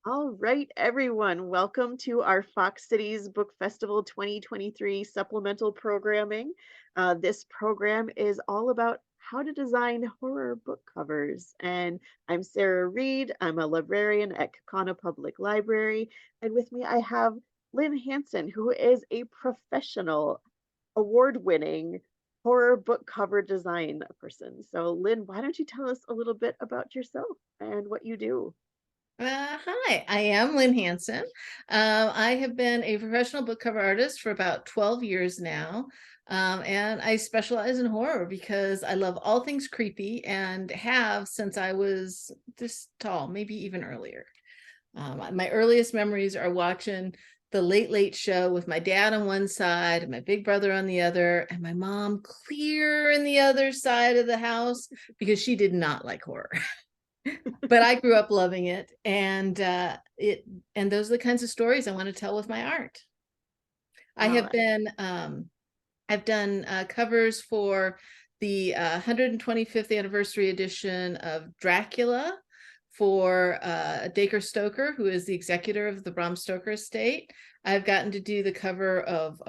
All right, everyone, welcome to our Fox Cities Book Festival 2023 supplemental programming. This program is all about how to design horror book covers. And I'm Sarah Reed. I'm a librarian at Kakana Public Library. And with me, I have Lynne Hansen, who is a professional, award winning horror book cover design person. So, Lynn, why don't you tell us a little bit about yourself and what you do? Hi, I am Lynne Hansen. I have been a professional book cover artist for about 12 years now. And I specialize in horror because I love all things creepy and have since I was this tall, maybe even earlier. My earliest memories are watching the Late Late Show with my dad on one side and my big brother on the other, and my mom clear in the other side of the house because she did not like horror. But I grew up loving it, and those are the kinds of stories I want to tell with my art. I Wow. have been I've done covers for the 125th anniversary edition of Dracula for Dacre Stoker, who is the executor of the Bram Stoker estate. I've gotten to do the cover of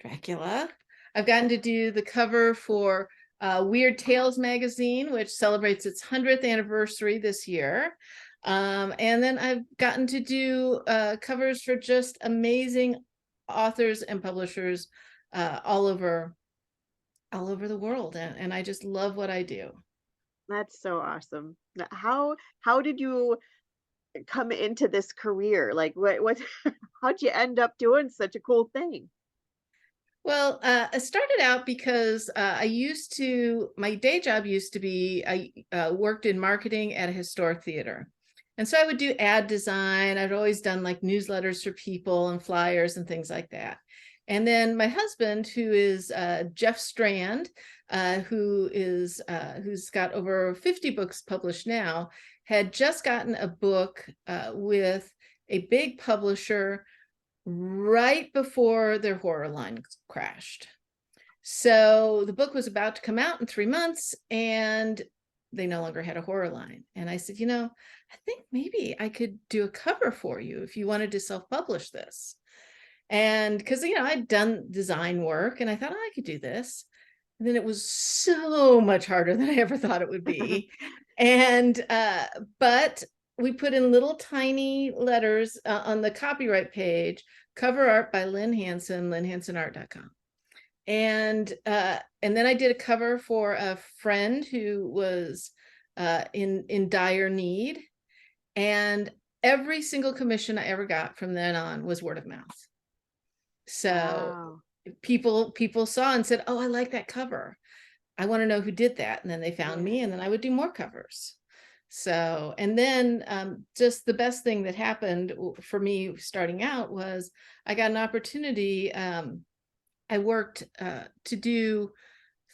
Dracula. I've gotten to do the cover for Weird Tales magazine, which celebrates its 100th anniversary this year. And then I've gotten to do covers for just amazing authors and publishers all over the world. And I just love what I do. That's so awesome. How did you come into this career? Like what how'd you end up doing such a cool thing? Well, I started out because my day job used to be, I worked in marketing at a historic theater. And so I would do ad design. I'd always done like newsletters for people and flyers and things like that. And then my husband, who is Jeff Strand, who's got over 50 books published now, had just gotten a book with a big publisher right before their horror line crashed. So the book was about to come out in 3 months and they no longer had a horror line. And I said, I think maybe I could do a cover for you if you wanted to self-publish this. And because, I'd done design work and I thought, I could do this. And then it was so much harder than I ever thought it would be. And, but we put in little tiny letters on the copyright page, cover art by Lynne Hansen, lynnehansenart.com. And then I did a cover for a friend who was in dire need. And every single commission I ever got from then on was word of mouth. So Wow. people saw and said, "Oh, I like that cover. I want to know who did that." And then they found Yeah. me, and then I would do more covers. So, and then just the best thing that happened for me starting out was I got an opportunity. I worked to do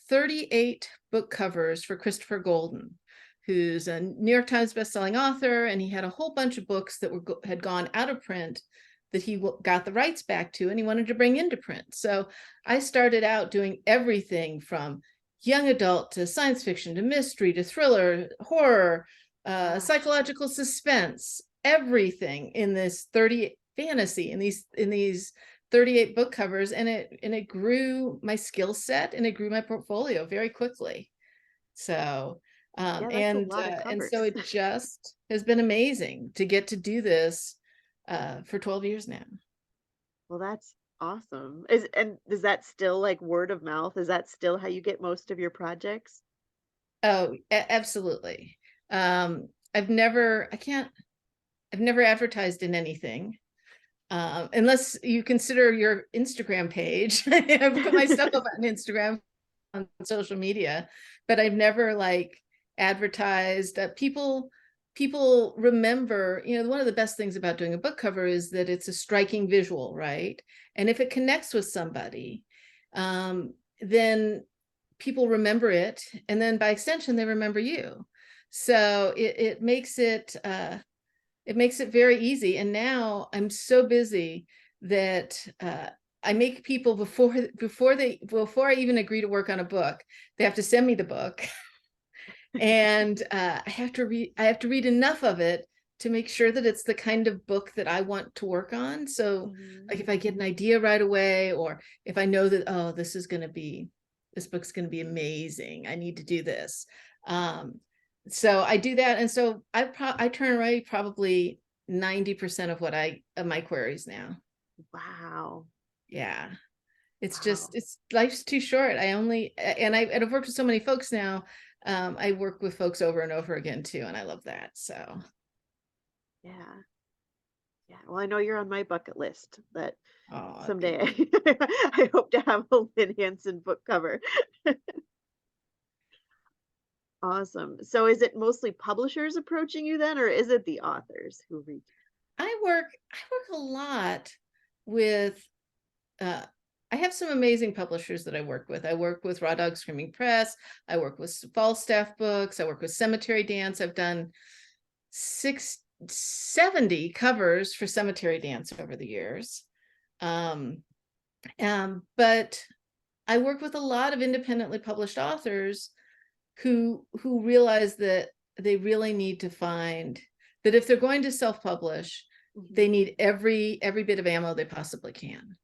38 book covers for Christopher Golden, who's a New York Times bestselling author, and he had a whole bunch of books that had gone out of print that he got the rights back to, and he wanted to bring into print. So I started out doing everything from young adult to science fiction to mystery to thriller, horror, Gosh. psychological suspense, everything in this 30 fantasy in these 38 book covers, and it grew my skill set and it grew my portfolio very quickly. So Yeah, that's a lot of and so covers. it just has been amazing to get to do this for 12 years now. Well, that's awesome. Is that still like word of mouth? Is that still how you get most of your projects? Oh, absolutely. I've never, I can't, I've never advertised in anything. Unless you consider your Instagram page. I've put my stuff up on Instagram, on social media, but I've never like advertised. People remember, one of the best things about doing a book cover is that it's a striking visual, right? And if it connects with somebody, then people remember it, and then by extension, they remember you. So it makes it very easy. And now I'm so busy that I make people before I even agree to work on a book, they have to send me the book, and I have to read enough of it to make sure that it's the kind of book that I want to work on. So Mhm. like if I get an idea right away, or if I know that, oh, this book's going to be amazing, I need to do this. So I do that. And so I turn away probably 90% of my queries now. Wow. Yeah. It's Wow. just, it's life's too short. And I've worked with so many folks now. I work with folks over and over again too, and I love that. So, Yeah. Yeah. Well, I know you're on my bucket list that oh, someday thank you. I hope to have a Lynne Hansen book cover. Awesome. So is it mostly publishers approaching you then, or is it the authors who reach? I work a lot with uh I have some amazing publishers that I work with. I work with Raw Dog Screaming Press. I work with Falstaff Books. I work with Cemetery Dance. I've done 670 covers for Cemetery Dance over the years. Um, but I work with a lot of independently published authors who realize that they really need to find that if they're going to self-publish, they Mhm. need every bit of ammo they possibly can.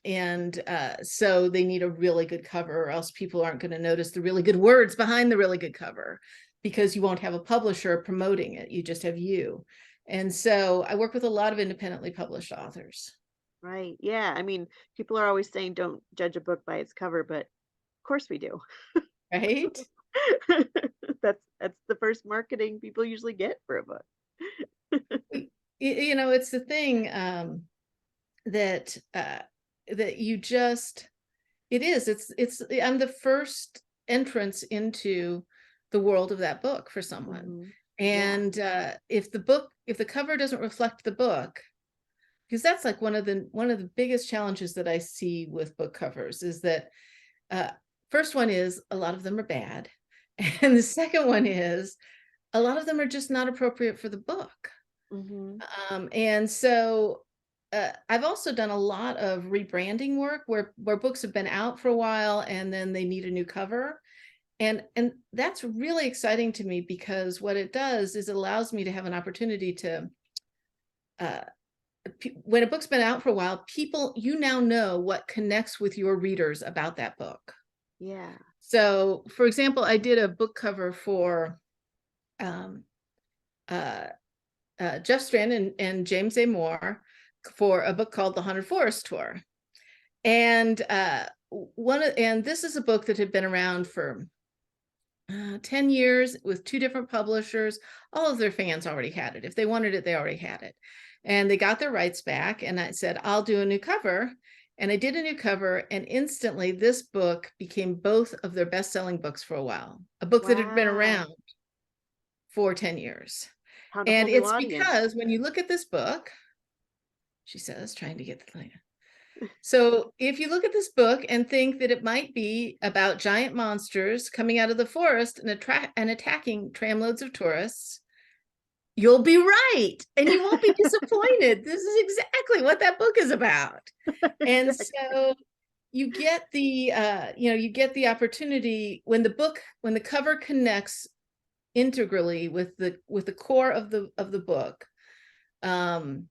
And so they need a really good cover, or else people aren't going to notice the really good words behind the really good cover, because you won't have a publisher promoting it. You just have you. And so I work with a lot of independently published authors. Right. Yeah. I mean, people are always saying don't judge a book by its cover, but of course we do. Right? That's the first marketing people usually get for a book. It's the thing, that that you just it's I'm the first entrance into the world of that book for someone. Mhm. Yeah. And if the cover doesn't reflect the book, because that's like one of the biggest challenges that I see with book covers is that uh first one is a lot of them are bad, and the second one is a lot of them are just not appropriate for the book. Mhm. And so I've also done a lot of rebranding work where books have been out for a while and then they need a new cover. And that's really exciting to me, because what it does is it allows me to have an opportunity to uh, when a book's been out for a while, people, you now know what connects with your readers about that book. Yeah. So, for example, I did a book cover for um, uh, Jeff Strand and James A. Moore for a book called The Haunted Forest Tour. And this is a book that had been around for 10 years with two different publishers. All of their fans already had it. If they wanted it, they already had it. And they got their rights back. And I said, I'll do a new cover. And I did a new cover. And instantly, this book became both of their best selling books for a while, a book that had been Wow. around for 10 years. Found a whole And new it's audience. because when you look at this book, she says, trying to get the light. So if you look at this book and think that it might be about giant monsters coming out of the forest and attacking tramloads of tourists, you'll be right. And you won't be disappointed. This is exactly what that book is about. And Exactly. so you get the opportunity when the cover connects integrally with the core of the book. um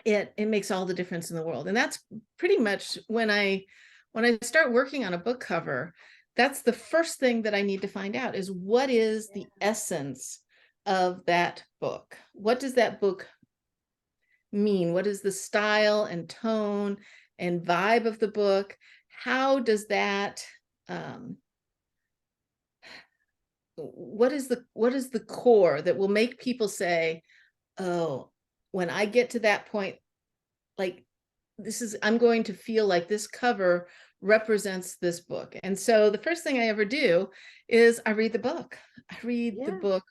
it makes all the difference in the world. And that's pretty much when I start working on a book cover, that's the first thing that I need to find out is what is the Yeah. essence of that book? What does that book mean? What is the style and tone and vibe of the book? How does that what is the core that will make people say, oh, when I get to that point, like I'm going to feel like this cover represents this book. And so the first thing I ever do is I read the book. I read the Yeah. book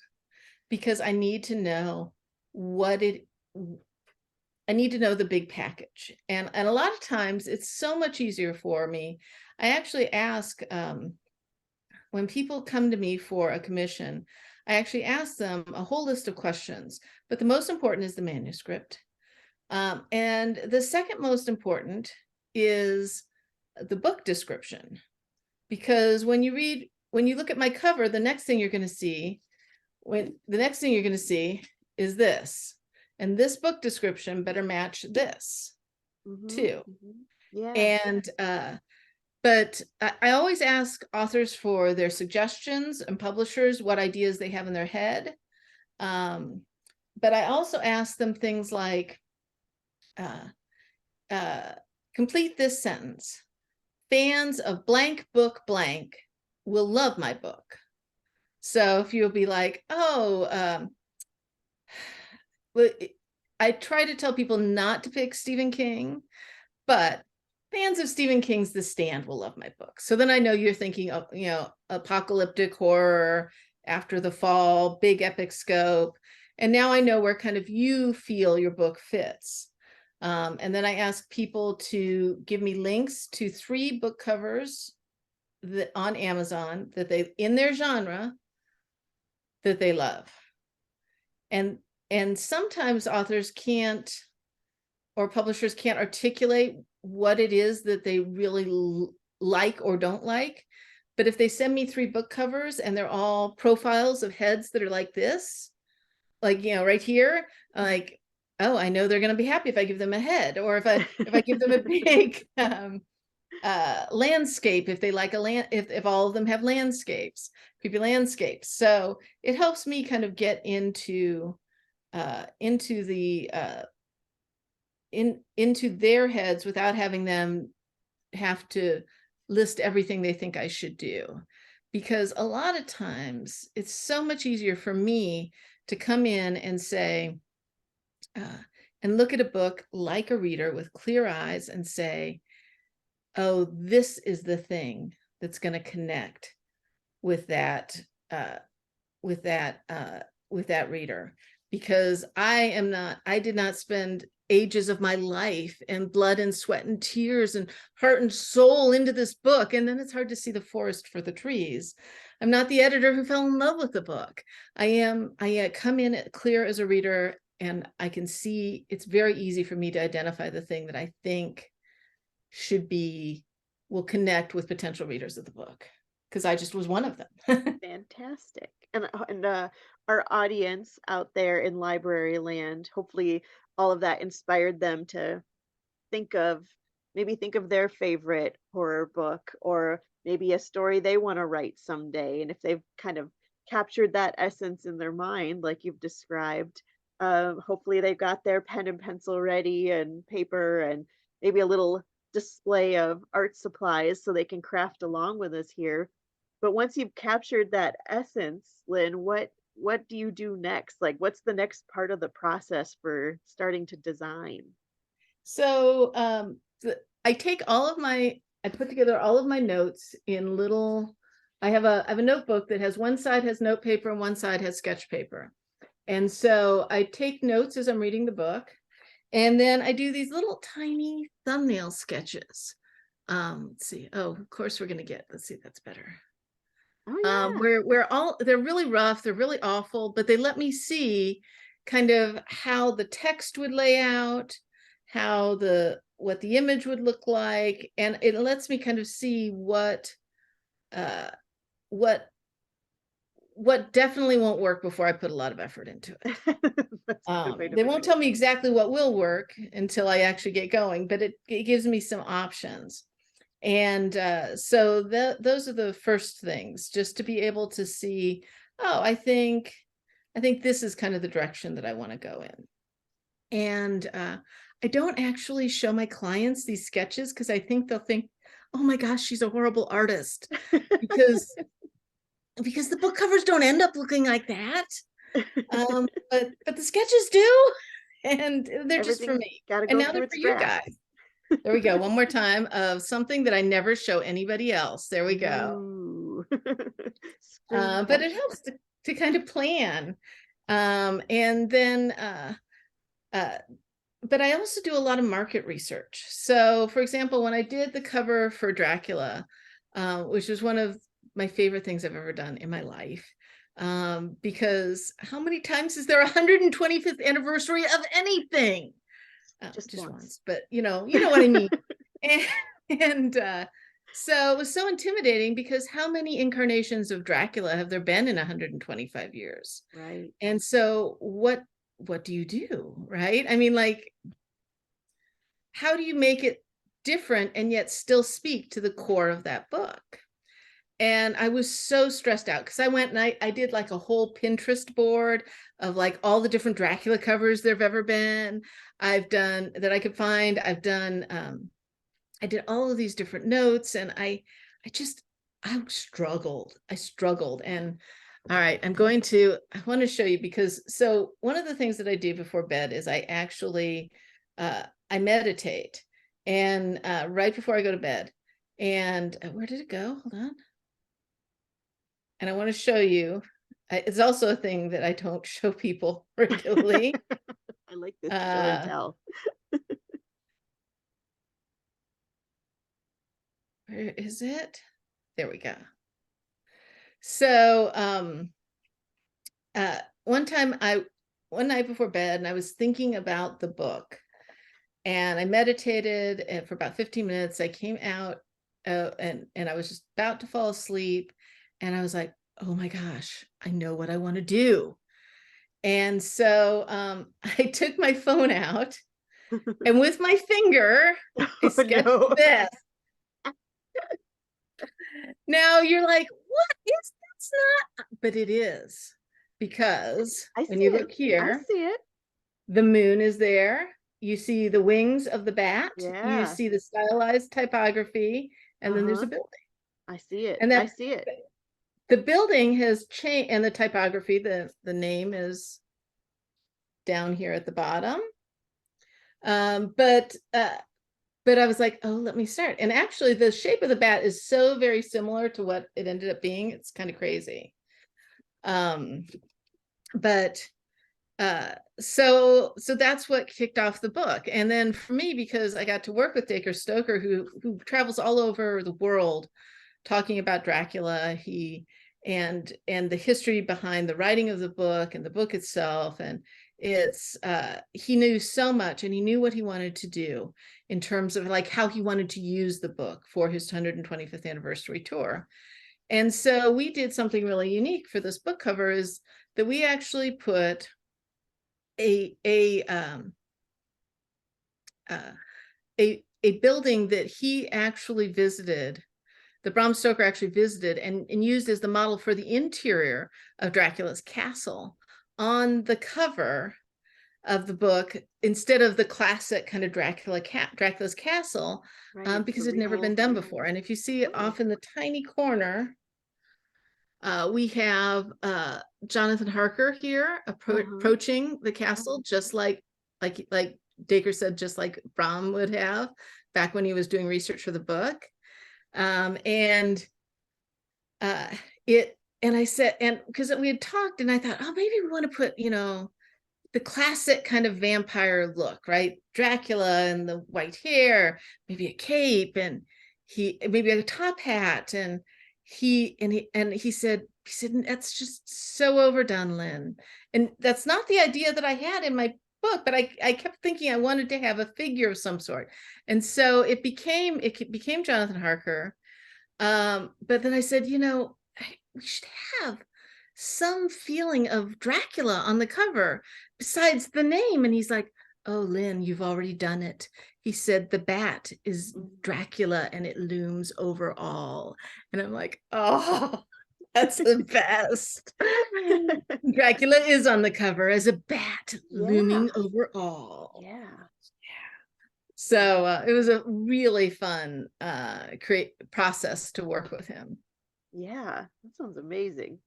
because what it I need to know the big package. And a lot of times it's so much easier for me. I actually ask when people come to me for a commission, I actually ask them a whole list of questions, but the most important is the manuscript. And the second most important is the book description, because when you look at my cover, the next thing you're going to see is this, and this book description better match this Mhm, too. mhm. Yeah. And but I always ask authors for their suggestions and publishers what ideas they have in their head. But I also ask them things like, uh, uh, complete this sentence. Fans of blank book blank will love my book. So if you'll be like, oh, well, I try to tell people not to pick Stephen King, but fans of Stephen King's The Stand will love my book. So then I know you're thinking of, apocalyptic horror, after the fall, big epic scope. And now I know where kind of you feel your book fits. And then I ask people to give me links to 3 book covers that on Amazon that they, in their genre, that they love. And sometimes authors can't, or publishers can't articulate what it is that they really like or don't like. But if they send me 3 book covers and they're all profiles of heads that are like this, like, right here, like, oh, I know they're going to be happy if I give them a head, or if I give them a big landscape, if they like a land, if all of them have landscapes, creepy landscapes. So it helps me kind of get into the into their heads without having them have to list everything they think I should do. Because a lot of times it's so much easier for me to come in and say, and look at a book like a reader with clear eyes and say, oh, this is the thing that's going to connect with that, uh, with that, with that reader. Because I did not spend ages of my life and blood and sweat and tears and heart and soul into this book. And then it's hard to see the forest for the trees. I'm not the editor who fell in love with the book. I come in clear as a reader, and I can see it's very easy for me to identify the thing that I think will connect with potential readers of the book, because I just was one of them. Fantastic. And our audience out there in library land, hopefully all of that inspired them to think of think of their favorite horror book, or maybe a story they want to write someday. And if they've kind of captured that essence in their mind, like you've described, hopefully they've got their pen and pencil ready and paper and maybe a little display of art supplies so they can craft along with us here. But once you've captured that essence, Lynn, what do you do next? Like, what's the next part of the process for starting to design? So I put together all of my notes in little, I have a notebook that has one side has note paper and one side has sketch paper. And so I take notes as I'm reading the book, and then I do these little tiny thumbnail sketches. Let's see. Oh, of course we're gonna get, let's see, that's better. Oh yeah. Where all, they're really rough, they're really awful, but they let me see kind of how the text would lay out, how what the image would look like, and it lets me kind of see uh what definitely won't work before I put a lot of effort into it. That's a good way to They put won't it. tell me exactly what will work until I actually get going, but it gives me some options. And so those are the first things, just to be able to see, oh, I think this is kind of the direction that I want to go in. And I don't actually show my clients these sketches because I think they'll think, oh my gosh, she's a horrible artist, because the book covers don't end up looking like that. But the sketches do, and they're just for Everything's me. got to And go now through they're its for you draft. guys. There we go. One more time of something that I never show anybody else. There we go. Ooh. Screen But it capture. helps to kind of plan. And then, uh, but I also do a lot of market research. So, for example, when I did the cover for Dracula, which was one of my favorite things I've ever done in my life, because how many times is there 125th anniversary of anything? Just Just once. once, but you know what I mean. And, and so it was so intimidating, because how many incarnations of Dracula have there been in 125 years? Right. And so what do you do, right? I mean, like, how do you make it different and yet still speak to the core of that book? And I was so stressed out because I went and I did like a whole Pinterest board of like all the different Dracula covers there have ever been. I've done that I could find. I did all of these different notes, and I struggled. I struggled. And all right, I want to show you, because so one of the things that I do before bed is I meditate, and right before I go to bed. And where did it go? Hold on. And I want to show you. It's also a thing that I don't show people regularly. I like this show and Uh, tell. where is it? There we go. So one time one night before bed, and I was thinking about the book, and I meditated, and for about 15 minutes. I came out, and I was just about to fall asleep, and I was like, oh my gosh, I know what I want to do. And so I took my phone out, and with my finger, I Oh sketched no. this. Now you're like, what is that's not, but it is, because I when see you it. look I here, see it. the moon is there. You see the wings of the bat. You Yeah. see the stylized typography, and then there's Uh-huh. a building. I see it. And I that see it. the building has changed, and the typography, the name is down here at the bottom. Um, but uh, but I was like, oh, let me start. And actually, the shape of the bat is so very similar to what it ended up being. It's kind of crazy. Um, but so that's what kicked off the book. And then for me, because I got to work with Dacre Stoker, who travels all over the world talking about Dracula, and the history behind the writing of the book and the book itself. And it's he knew so much, and he knew what he wanted to do in terms of like how he wanted to use the book for his 125th anniversary tour. And so we did something really unique for this book cover, is that we actually put a a um uh, a building that he actually visited, that Bram Stoker actually visited, and used as the model for the interior of Dracula's castle on the cover of the book, instead of the classic kind of Dracula's castle, Right. It's the because it had never been done real. before. And if you see it Oh. off in the tiny corner, we have Jonathan Harker here Uh-huh. approaching the castle, just like Dacre said, just like Bram would have back when he was doing research for the book. And uh, it and I said, and because we had talked, and I thought, oh, maybe we want to put, the classic kind of vampire look, right? Dracula and the white hair, maybe a cape, and he maybe a top hat. And he said, that's just so overdone, Lynne. And that's not the idea that I had in my book, but I kept thinking I wanted to have a figure of some sort. And so it became Jonathan Harker. But then I said, we should have some feeling of Dracula on the cover besides the name. And he's like, oh, Lynne, you've already done it. He said, the bat is Dracula and it looms over all. And I'm like, oh, that's the best. Dracula is on the cover as a bat Yeah. looming over all. Yeah. So it was a really fun process to work with him. Yeah. That sounds amazing.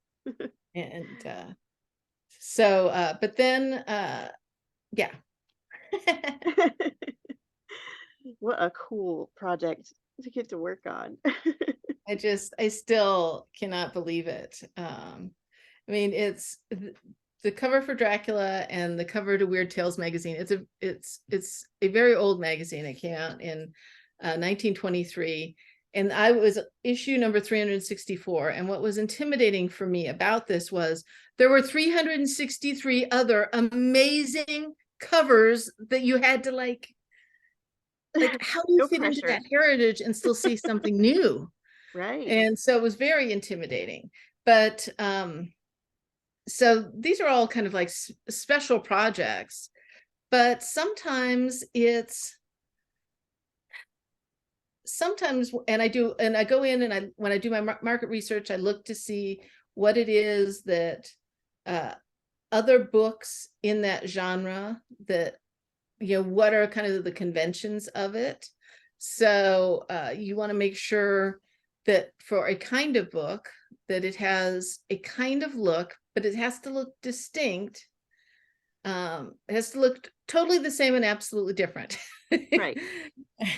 And but then yeah. What a cool project to get to work on. I still cannot believe it. I mean, it's the cover for Dracula and the cover to Weird Tales magazine. It's a very old magazine. It came out in 1923, and I was issue number 364. And what was intimidating for me about this was there were 363 other amazing covers that you had to like how do you No fit into pressure. that heritage and still see something new? Right. And so it was very intimidating. But so these are all kind of like special projects, but sometimes and I go in and when I do my market research, I look to see what it is that other books in that genre that, what are kind of the conventions of it. So you want to make sure that for a kind of book that it has a kind of look, but it has to look distinct. It has to look totally the same and absolutely different. Right.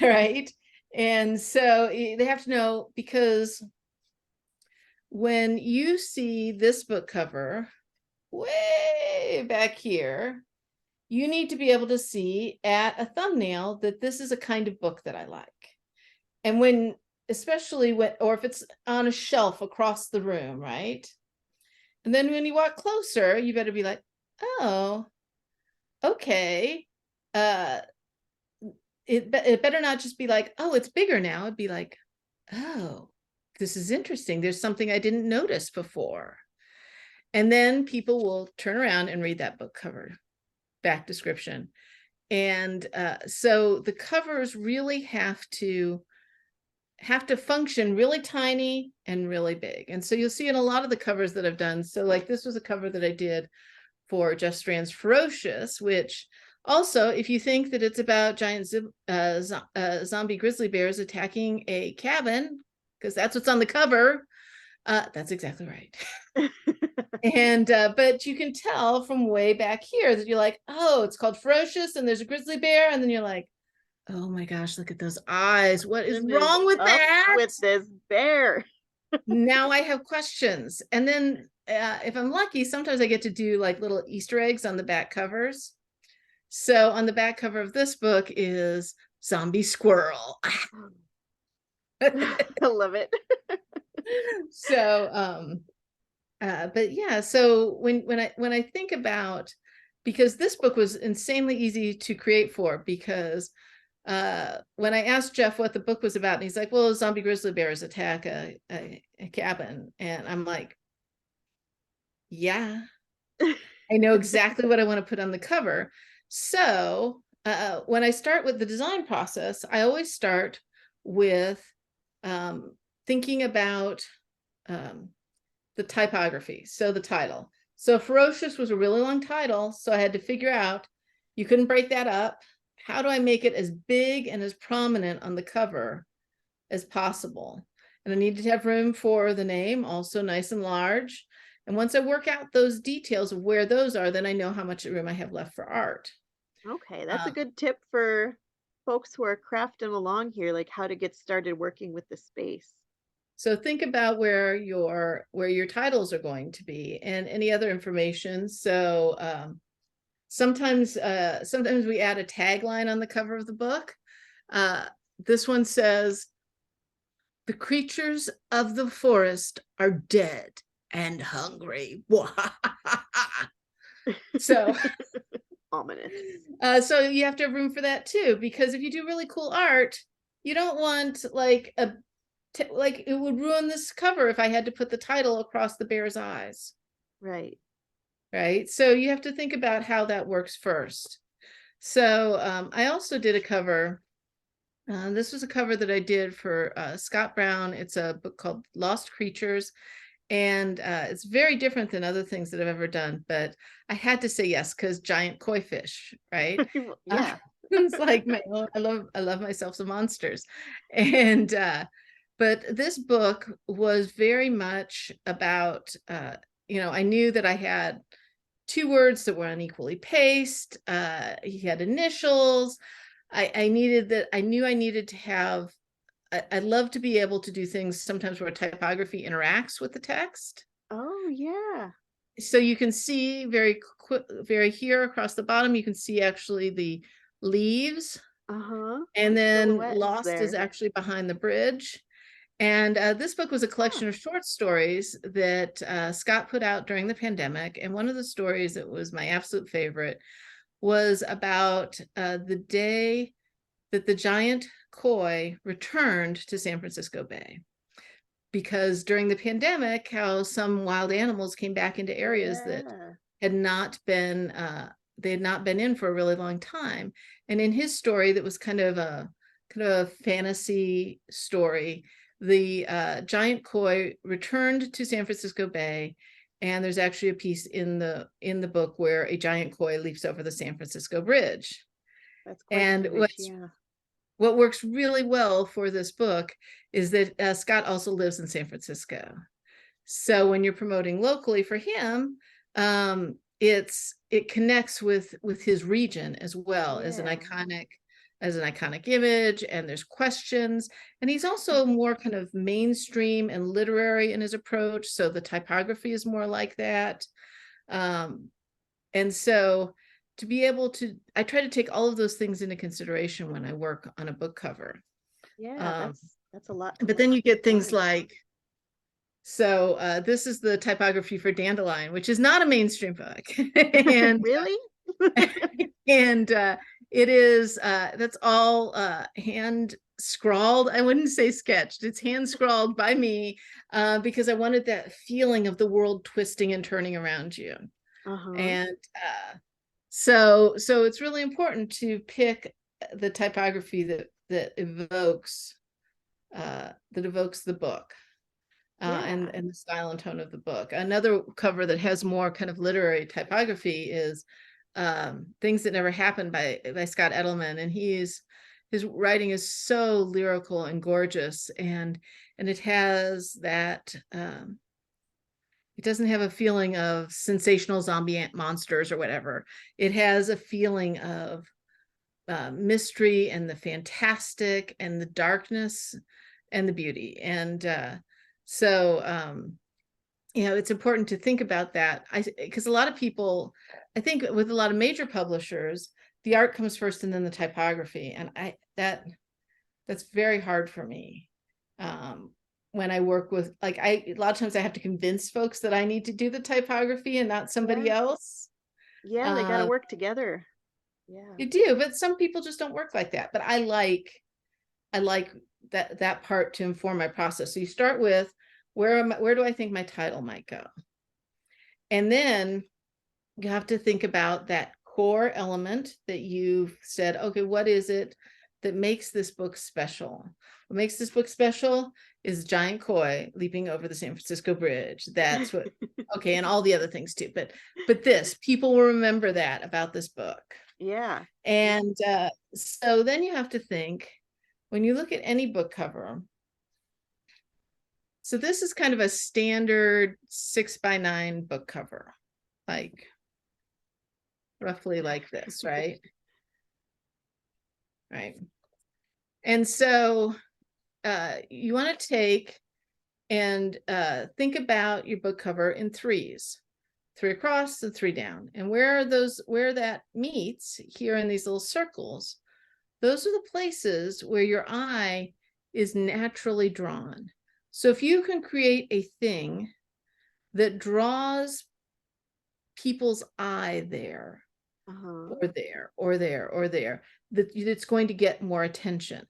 Right. And so they have to know, because when you see this book cover way back here, you need to be able to see at a thumbnail that this is a kind of book that I like. And especially or if it's on a shelf across the room, right? And then when you walk closer, you better be like, oh, okay. It better not just be like, oh, it's bigger now. It'd be like, oh, this is interesting. There's something I didn't notice before. And then people will turn around and read that book cover back description. And so the covers really have to function really tiny and really big. And so you'll see in a lot of the covers that I've done. So like this was a cover that I did for Jeff Strand's Ferocious, which also, if you think that it's about giant zombie grizzly bears attacking a cabin, because that's what's on the cover, that's exactly right. And but you can tell from way back here that you're like, oh, it's called Ferocious and there's a grizzly bear, and then you're like, oh my gosh, look at those eyes. What is wrong with Up that? with this bear. Now I have questions. And then if I'm lucky, sometimes I get to do like little Easter eggs on the back covers. So on the back cover of this book is zombie squirrel. I love it. So but yeah, so when I think about, because this book was insanely easy to create for, because when I asked Jeff what the book was about, and he's like, well, zombie grizzly bears attack a cabin. And I'm like, yeah, I know exactly what I want to put on the cover. So when I start with the design process, I always start with thinking about the typography. So the title. So Ferocious was a really long title. So I had to figure out, you couldn't break that up. How do I make it as big and as prominent on the cover as possible? And I needed to have room for the name, also nice and large. And once I work out those details of where those are, then I know how much room I have left for art. Okay, that's a good tip for folks who are crafting along here, like how to get started working with the space. So think about where your titles are going to be and any other information. So sometimes we add a tagline on the cover of the book. This one says, "The creatures of the forest are dead and hungry." So Ominous. so you have to have room for that too, because if you do really cool art, you don't want like it would ruin this cover if I had to put the title across the bear's eyes. Right. Right. So you have to think about how that works first. So I also did a cover. This was a cover that I did for Scott Brown. It's a book called Lost Creatures. And it's very different than other things that I've ever done. But I had to say yes, because giant koi fish, right? Yeah. It's like I love myself some monsters. And but this book was very much about I knew that I had two words that were unequally paced. He had initials. I knew I needed to have, I love to be able to do things sometimes where typography interacts with the text. Oh, yeah. So you can see very here across the bottom, you can see actually the leaves. Uh-huh. And then Silhouettes Lost is there. actually behind the bridge. And this book was a collection of short stories that Scott put out during the pandemic. And one of the stories that was my absolute favorite was about the day that the giant koi returned to San Francisco Bay. because during the pandemic, how some wild animals came back into areas that Yeah. had not been they had not been in for a really long time. And in his story, that was kind of a fantasy story. The giant koi returned to San Francisco Bay, and there's actually a piece in the book where a giant koi leaps over the San Francisco Bridge. That's quite an And image. Yeah. what works really well for this book is that Scott also lives in San Francisco. So when you're promoting locally for him, it connects with his region as well Yeah. as an iconic image, and there's questions. And he's also more kind of mainstream and literary in his approach, so the typography is more like that. Um, and so to be able to, I try to take all of those things into consideration when I work on a book cover. Yeah, Um, that's a lot to but then you keep get in things mind. like, so this is the typography for Dandelion, which is not a mainstream book. and Really? and it is that's all hand scrawled. I wouldn't say sketched. It's hand scrawled by me because I wanted that feeling of the world twisting and turning around you. Uh-huh. And so it's really important to pick the typography that evokes the book. Yeah. And the style and tone of the book. Another cover that has more kind of literary typography is Things That Never Happened by Scott Edelman. And his writing is so lyrical and gorgeous, and it has that it doesn't have a feeling of sensational zombie monsters or whatever. It has a feeling of mystery and the fantastic and the darkness and the beauty. And so it's important to think about that. Because a lot of people, I think with a lot of major publishers, the art comes first and then the typography. And that's very hard for me. When I work with, like, a lot of times I have to convince folks that I need to do the typography and not somebody Yeah. else. Yeah, they got to Uh, work together. Yeah. you do, but some people just don't work like that. But I like that part to inform my process. So you start with, where do I think my title might go? And then you have to think about that core element that you've said, okay, what is it that makes this book special? What makes this book special is giant koi leaping over the San Francisco Bridge. That's what, okay, and all the other things too. But this, people will remember that about this book. Yeah. And so then you have to think, when you look at any book cover, so this is kind of a standard 6x9 book cover, like roughly like this, right? Right. And so you want to take and think about your book cover in threes, 3 across and 3 down. And where that meets here in these little circles, those are the places where your eye is naturally drawn. So if you can create a thing that draws people's eye there, Uh-huh. or there, or there, or there, that's going to get more attention.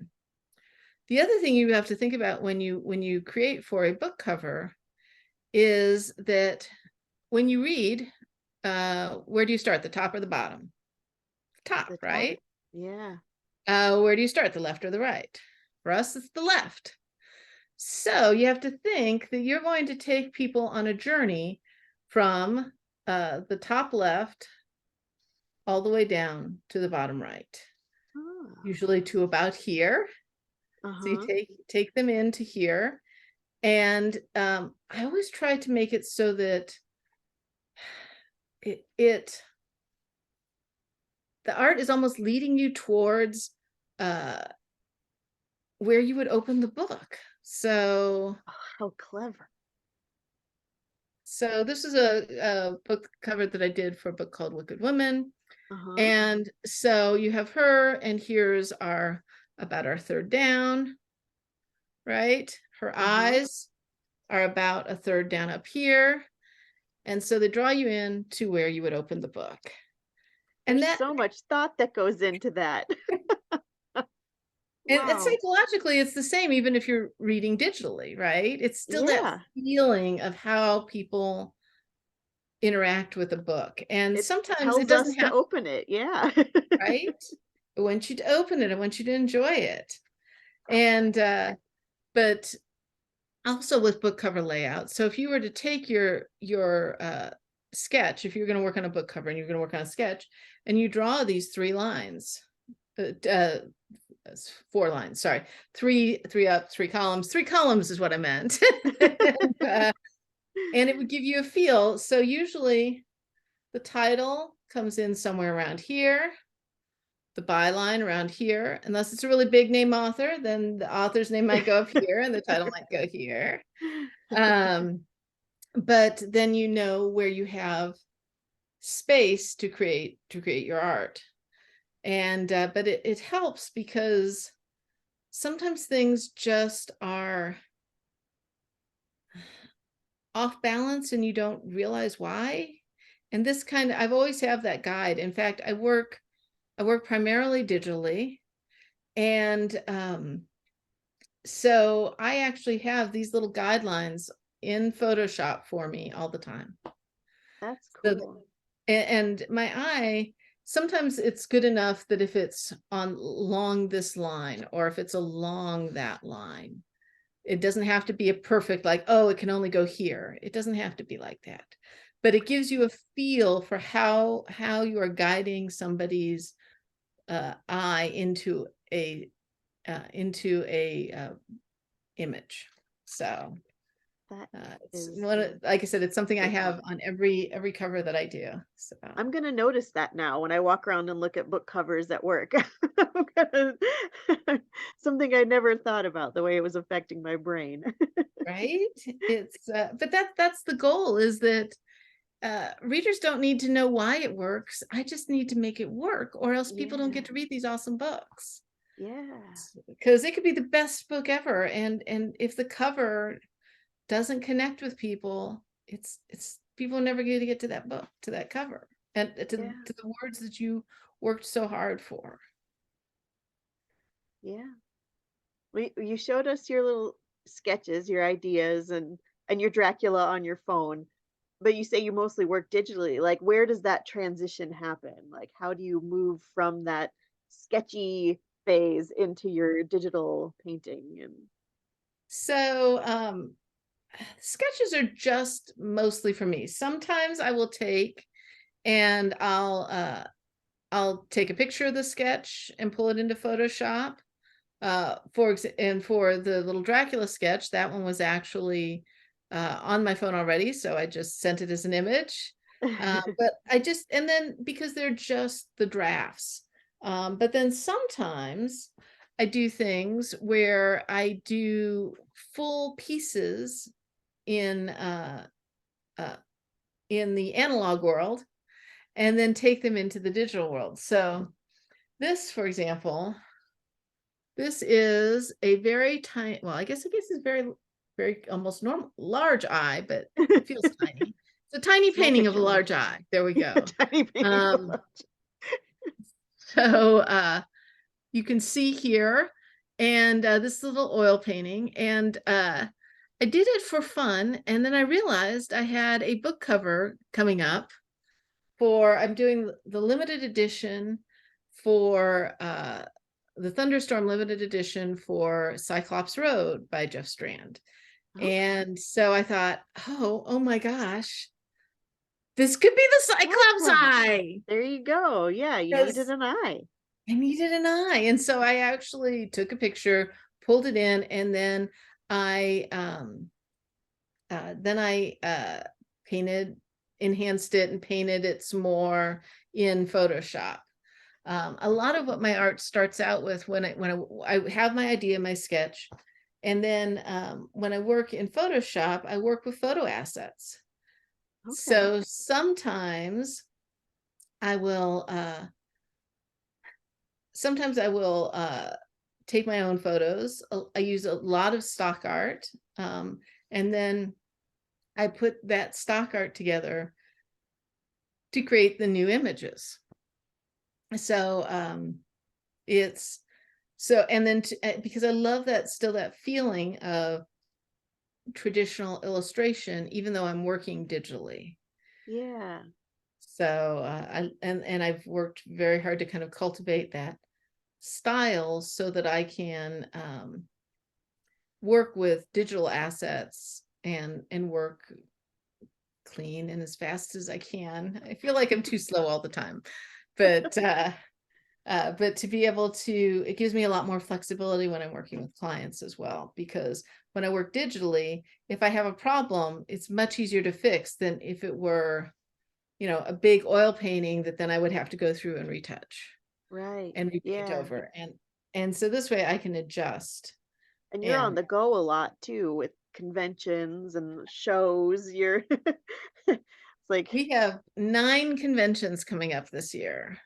The other thing you have to think about when you create for a book cover is that when you read, where do you start, the top or the bottom? Top, The top. right? Yeah. Where do you start, the left or the right? For us, it's the left. So you have to think that you're going to take people on a journey from the top left all the way down to the bottom right, Ah. usually to about here. So you Uh-huh. take them into here. And I always try to make it so that it the art is almost leading you towards uh, where you would open the book. Oh, how clever. So this is a book cover that I did for a book called Wicked Woman. Uh-huh. And so you have her, and here's about our third down, right? Her Uh-huh. eyes are about a third down up here. And so they draw you in to where you would open the book. And There's that so much thought that goes into that. And Wow. psychologically, it's the same, even if you're reading digitally, right? It's still that Yeah. feeling of how people interact with a book. And It sometimes it tells doesn't us to have, open it. Yeah. right? I want you to open it. I want you to enjoy it. And but also with book cover layout. So if you were to take your sketch, if you're going to work on a book cover and you're going to work on a sketch, and you draw these 3 lines, uh, 4 lines, sorry, three up, 3 columns. 3 columns is what I meant. And it would give you a feel. So usually the title comes in somewhere around here, the byline around here. Unless it's a really big name author, then the author's name might go up here and the title might go here. But then you know where you have space to create your art. And but it helps because sometimes things just are off balance and you don't realize why. And this kind of, I've always have that guide. In fact, I work primarily digitally. And so I actually have these little guidelines in Photoshop for me all the time. That's So cool. and my eye, sometimes it's good enough that if it's on along this line or if it's along that line, it doesn't have to be a perfect, like, oh, it can only go here. It doesn't have to be like that. But it gives you a feel for how you are guiding somebody's eye into a image. So That it's is one like I said, it's something I super have fun. on every cover that I do. So I'm gonna notice that now when I walk around and look at book covers at work. I'm gonna something I never thought about the way it was affecting my brain. right, it's but that's the goal, is that readers don't need to know why it works. I just need to make it work, or else people don't get Yeah. to read these awesome books. Yeah. Because it could be the best book ever, and if the cover doesn't connect with people, it's people are never going to get to that book, to that cover, and Yeah. to the words that you worked so hard for. Yeah. You showed us your little sketches, your ideas, and your Dracula on your phone, but you say you mostly work digitally. Like, where does that transition happen? Like, how do you move from that sketchy phase into your digital painting? And So sketches are just mostly for me. Sometimes I will take and I'll take a picture of the sketch and pull it into Photoshop. And for the little Dracula sketch, that one was actually on my phone already, so I just sent it as an image. But I just, and then because they're just the drafts, but then sometimes I do things where I do full pieces in uh, uh, in the analog world, and then take them into the digital world. So this, for example, this is a very tiny, well, I guess it's very, very almost normal, large eye, but it feels tiny. It's a tiny Small painting of a picture book. large eye. There we go. Tiny painting of a Um, large. so you can see here, and this little oil painting, and I did it for fun, and then I realized I had a book cover coming up for, I'm doing the limited edition for the Thunderstorm limited edition for Cyclops Road by Jeff Strand. Okay. And so I thought, oh my gosh, this could be the Cyclops Awesome. eye. There you go. Yeah, you needed Because an eye. I needed an eye. And so I actually took a picture, pulled it in, and I then I painted, enhanced it and painted it some more in Photoshop. A lot of what my art starts out with, I have my idea, my sketch, and then when I work in Photoshop, I work with photo assets. Okay. So sometimes I will take my own photos. I use a lot of stock art, and then I put that stock art together to create the new images. So it's So, and then because I love that, still that feeling of traditional illustration, even though I'm working digitally. Yeah. So, and I've worked very hard to kind of cultivate that style so that I can work with digital assets and work clean and as fast as I can. I feel like I'm too slow all the time, but but to be able to, it gives me a lot more flexibility when I'm working with clients as well, because when I work digitally, if I have a problem, it's much easier to fix than if it were, a big oil painting that then I would have to go through and retouch Right. and repaint Yeah. over. And so this way I can adjust. And you're on And the go a lot too with conventions and shows. You're it's like, we have 9 conventions coming up this year.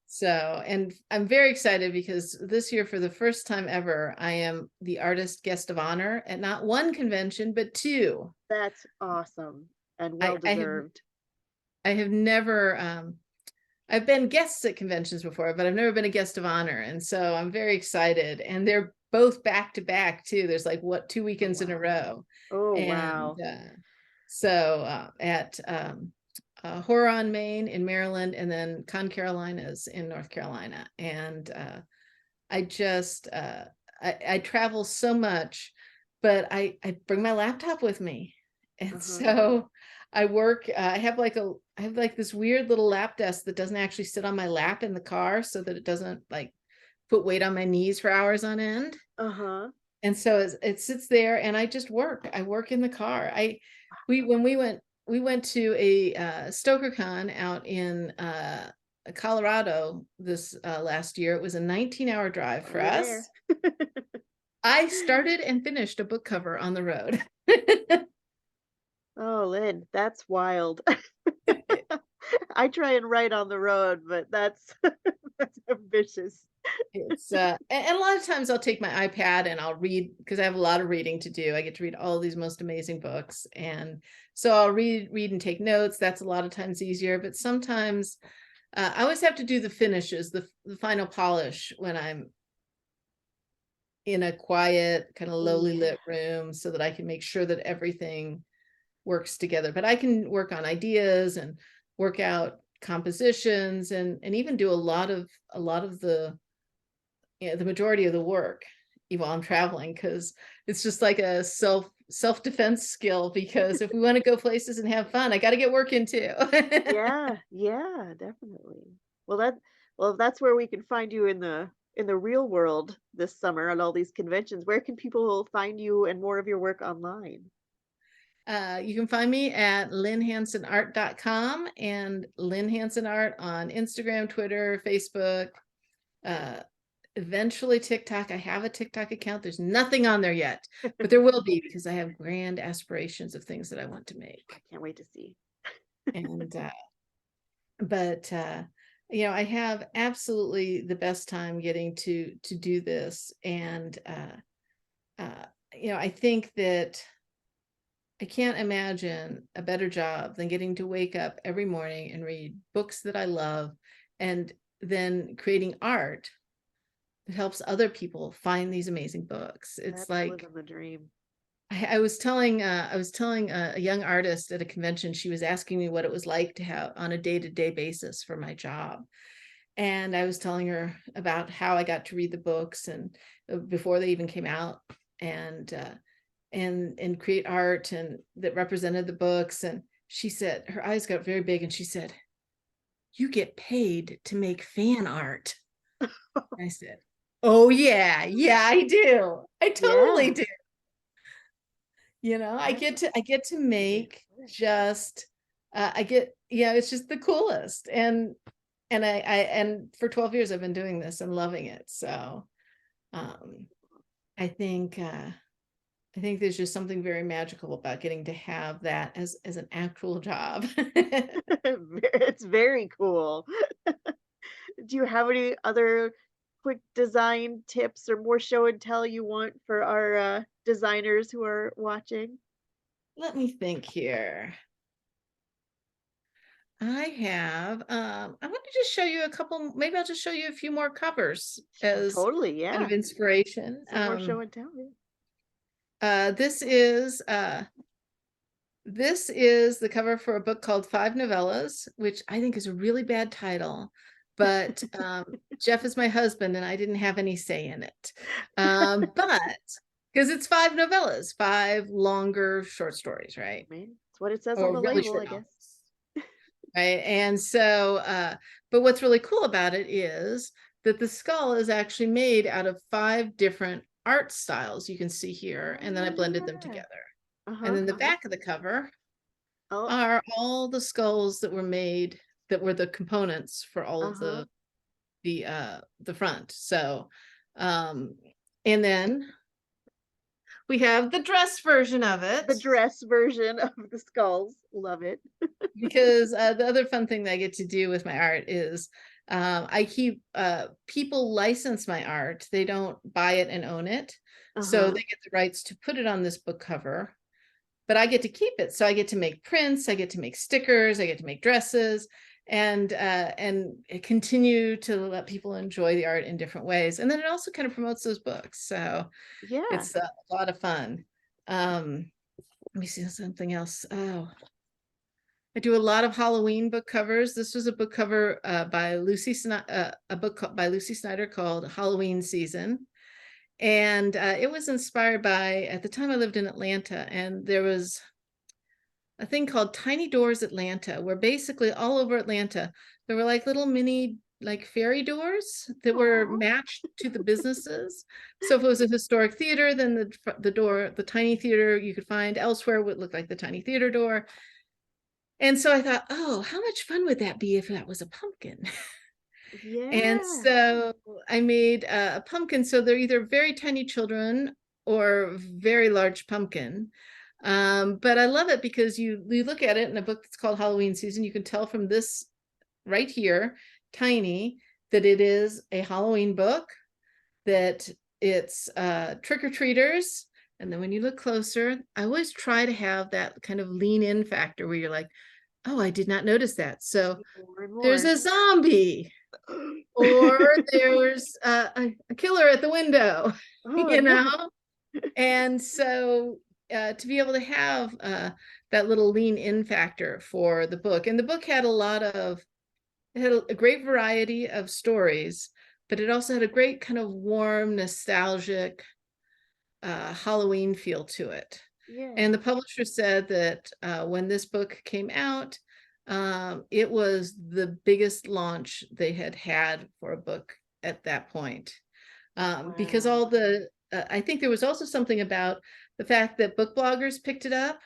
So, and I'm very excited because this year, for the first time ever, I am the artist guest of honor at not one convention, but 2. that's awesome and well I, I have deserved. I have never I've been guests at conventions before, but I've never been a guest of honor. And so I'm very excited. And they're both back to back too. There's like 2 Oh, weekends in a wow. row. Oh, And wow. so at Huron, Maine in Maryland, and then Con Carolinas in North Carolina. And I just I travel so much, but I bring my laptop with me. And Uh-huh. so I work, I have like this weird little lap desk that doesn't actually sit on my lap in the car, so that it doesn't like put weight on my knees for hours on end. Uh-huh. And so it sits there and I just work. I work in the car. When we went to a StokerCon out in Colorado this last year. It was a 19-hour drive Oh, for you're there. us. I started and finished a book cover on the road. Oh, Lynn, that's wild. I try and write on the road, but that's that's ambitious. It's and a lot of times I'll take my iPad and I'll read, because I have a lot of reading to do. I get to read all these most amazing books. And so I'll read and take notes. That's a lot of times easier, but sometimes I always have to do the finishes, the final polish, when I'm in a quiet, kind of lowly Yeah, lit room, so that I can make sure that everything works together. But I can work on ideas and work out compositions, and even do a lot of the, the majority of the work even while I'm traveling, because it's just like a self-defense skill, because if we want to go places and have fun, I got to get work in too. yeah, yeah, definitely. Well, if that's where we can find you in the real world this summer at all these conventions. Where can people find you and more of your work online? You can find me at lynnhansenart.com and Lynne Hansen Art on Instagram, Twitter, Facebook, uh, eventually TikTok. I have a TikTok account. There's nothing on there yet, but there will be, because I have grand aspirations of things that I want to I make. can't wait to see. And but I have absolutely the best time getting to do this. And uh, I think that I can't imagine a better job than getting to wake up every morning and read books that I love, and then creating art that helps other people find these amazing books. It's That's like, living the dream. I was telling a young artist at a convention. She was asking me what it was like to have on a day-to-day basis for my job. And I was telling her about how I got to read the books, and before they even came out, and and create art and that represented the books. And she said, her eyes got very big, and she said, "You get paid to make fan art." And I said, "Oh yeah, yeah, I do. I totally Yeah, do." that's I get to a way to make put it. just I get, yeah, it's just the coolest. And for 12 years I've been doing this and loving it. So um I think I think there's just something very magical about getting to have that as an actual job. It's very cool. Do you have any other quick design tips or more show and tell you want for our designers who are watching? Let me think here. I have, I want to just show you a couple, maybe I'll just show you a few more covers Oh, as totally, kind of yeah. inspiration. Some more show and tell. Yeah. This is this is the cover for a book called Five Novellas, which I think is a really bad title, but Jeff is my husband and I didn't have any say in it. But because it's five novellas, five longer short stories, I right? mean, it's what it says on Or the really label, short I guess. novels, right? And so, but what's really cool about it is that the skull is actually made out of five different art styles you can see here, and then I Oh, blended them yeah. together. And Uh-huh, then the uh-huh. back of the cover Oh, are all the skulls that were made, that were the components for all of uh-huh. the front. So um and then we have the dress version of The it, dress version of the skulls. Love it. because the other fun thing that I get to do with my art is I keep people license my art. They don't buy it and own it. So Uh-huh. they get the rights to put it on this book cover, but I get to keep it. So I get to make prints, I get to make stickers, I get to make dresses, and continue to let people enjoy the art in different ways. And then it also kind of promotes those books. So Yeah. it's a lot of fun. Um, let me see something else. Oh, I do a lot of Halloween book covers. This was a book cover by a book by Lucy Snyder called Halloween Season. And it was inspired by, at the time I lived in Atlanta, and there was a thing called Tiny Doors Atlanta, where basically all over Atlanta, there were like little mini like fairy doors that were Aw. matched to the businesses. So if it was a historic theater, then the door, the tiny theater you could find elsewhere would look like the tiny theater door. And so I thought, oh, how much fun would that be if that was a pumpkin? And Yeah. so I made a pumpkin. So they're either very tiny children or very large pumpkin. But I love it because you look at it in a book that's called Halloween Season, you can tell from this right here, tiny, that it is a Halloween book, that it's trick-or-treaters. And then when you look closer, I always try to have that kind of lean in factor where you're like, oh, I did not notice that. So See more and there's more. a zombie, or there's a killer at the window, Oh, you no. know? And so to be able to have that little lean in factor for the book, and the book had it had a great variety of stories, but it also had a great kind of warm, nostalgic Halloween feel to it. Yeah. And the publisher said that when this book came out, it was the biggest launch they had had for a book at that point. Because Wow. all I think there was also something about the fact that book bloggers picked it up,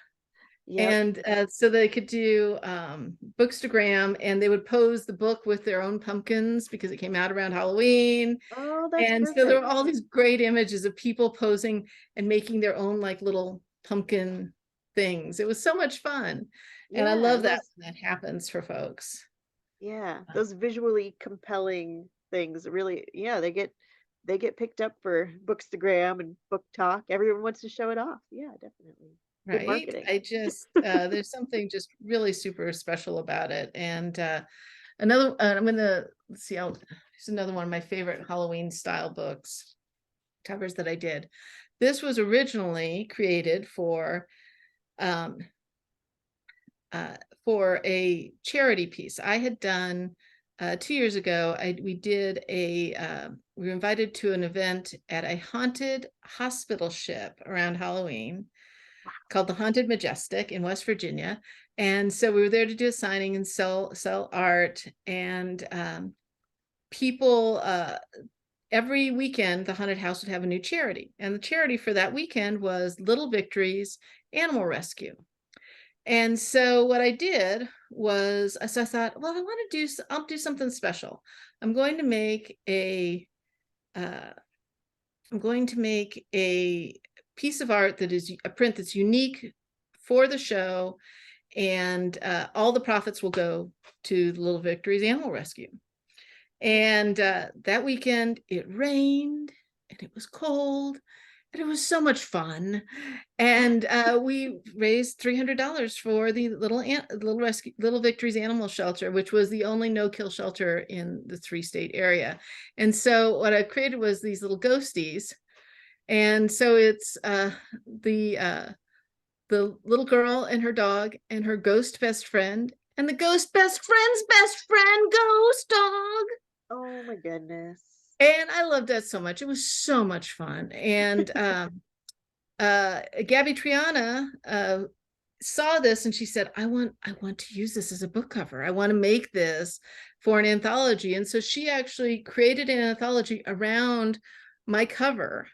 Yep. and so they could do bookstagram, and they would pose the book with their own pumpkins because it came out around Halloween. Oh, that's And so there perfect. were all these great images of people posing and making their own like little pumpkin things. It was so much fun. And I Yeah, love and that those when that happens for folks. yeah, those visually compelling things really, yeah, they get picked up for Bookstagram and Book Talk. Everyone wants to show it off. Yeah, definitely. Good Right. marketing. I just there's something just really super special about it. And another I'm gonna, let's see, here's another one of my favorite Halloween style books covers that I did. This was originally created um uh, for a charity piece. I had done 2 years ago. We were invited to an event at a haunted hospital ship around Halloween called the Haunted Majestic in West Virginia. And so we were there to do a signing and sell art. And people every weekend the haunted house would have a new charity. And the charity for that weekend was Little Victories Animal Rescue. And so what I did was, so I thought, well, I'll do something special. I'm going to make uh, I'm going to make a piece of art that is a print that's unique for the show, and all the profits will go to the Little Victories Animal Rescue. And that weekend it rained and it was cold, but it was so much fun. And we raised $300 for the Little Victories Animal Shelter, which was the only no-kill shelter in the 3-state area. And so what I created was these little ghosties. And so it's the little girl and her dog and her ghost best friend and the ghost best friend's best friend ghost dog. Oh my goodness. And I loved that so much. It was so much fun. And Gabby Triana saw this and she said, I want to use this as a book cover. I want to make this for an anthology. And so she actually created an anthology around my cover.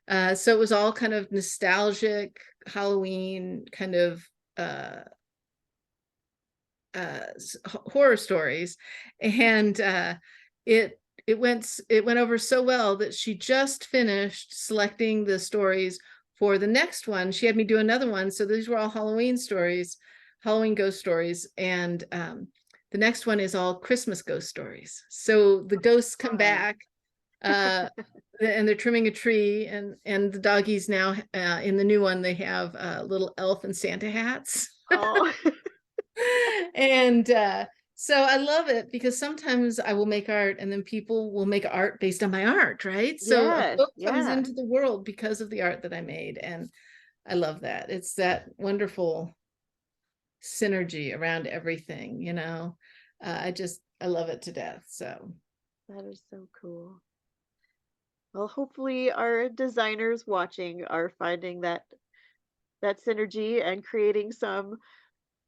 So it was all kind of nostalgic Halloween kind of horror stories. And it went over so well that she just finished selecting the stories for the next one. She had me do another one. So these were all Halloween stories, Halloween ghost stories. And the next one is all Christmas ghost stories. So the ghosts come back and they're trimming a tree, and the doggies now in the new one, they have little elf and Santa hats. Oh. And so I love it because sometimes I will make art and then people will make art based on my art, right? So a Yeah, book comes yeah. into the world because of the art that I made. And I love that. It's that wonderful synergy around everything, you know. I love it to death. So That is so cool. Well, hopefully our designers watching are finding that synergy and creating some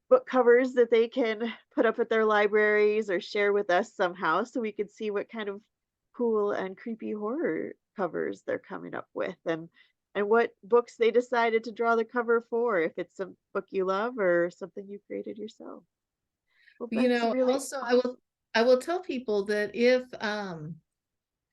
book covers that they can put up at their libraries or share with us somehow so we can see what kind of cool and creepy horror covers they're coming up with and what books they decided to draw the cover for, if it's a book you love or something you created yourself. Well, you that's know, really also awesome. I will tell people that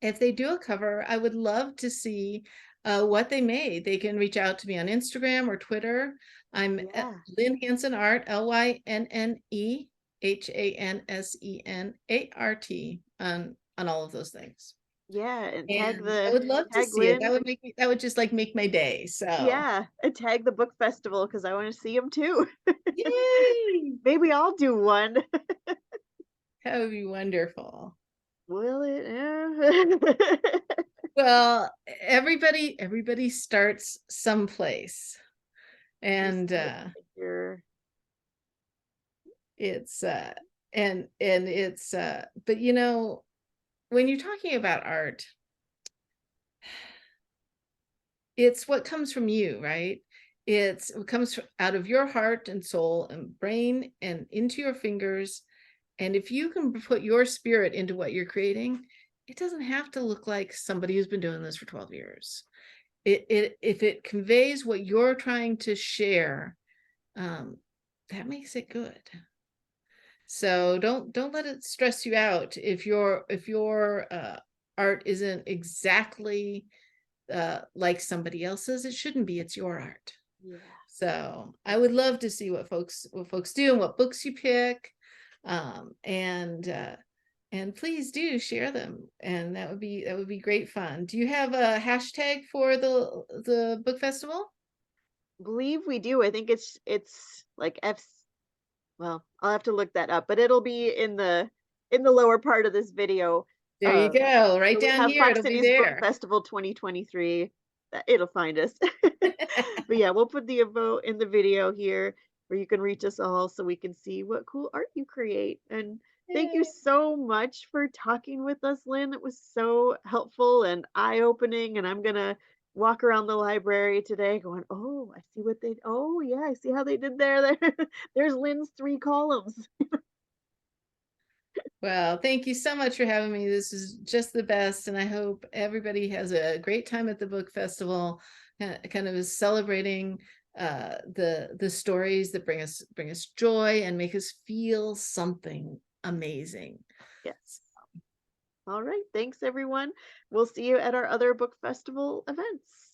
if they do a cover, I would love to see what they made. They can reach out to me on Instagram or Twitter. I'm at Yeah. Lynne Hansen Art, LYNNE HANSENART on all of those things. Yeah, and And I would love to tag see it. Lynn. That would just like make my day. So Yeah, and tag the book festival because I want to see them too. yay! Maybe I'll do one. That would be wonderful. Will it? Yeah. Well, everybody starts someplace. Just And like your it's and it's but you know, when you're talking about art, it's what comes from you, right? It's what comes out of your heart and soul and brain and into your fingers. And if you can put your spirit into what you're creating, it doesn't have to look like somebody who's been doing this for 12 years. If it conveys what you're trying to share, that makes it good. So don't let it stress you out if your art isn't exactly like somebody else's. It shouldn't be. It's your art. yeah. So I would love to see what folks do and what books you pick, and please do share them. And that would be great fun. Do you have a hashtag for the book festival? Believe we do. I think it's like F, well, I'll have to look that up, but it'll be in the lower part of this video. There you go. Right So we down have here. Fox It'll be Cities Book there. Festival 2023. It'll find us. But yeah, we'll put the info in the video here where you can reach us all so we can see what cool art you create. And thank you Yay. so much for talking with us, Lynn. It was so helpful and eye-opening. And I'm gonna walk around the library today going, oh, I see what they, oh yeah, I see how they did there. There's Lynn's 3 columns. Well, thank you so much for having me. This is just the best, and I hope everybody has a great time at the book festival. Kind of is celebrating the stories that bring us joy and make us feel something amazing. Yes. All right. Thanks, everyone. We'll see you at our other book festival events.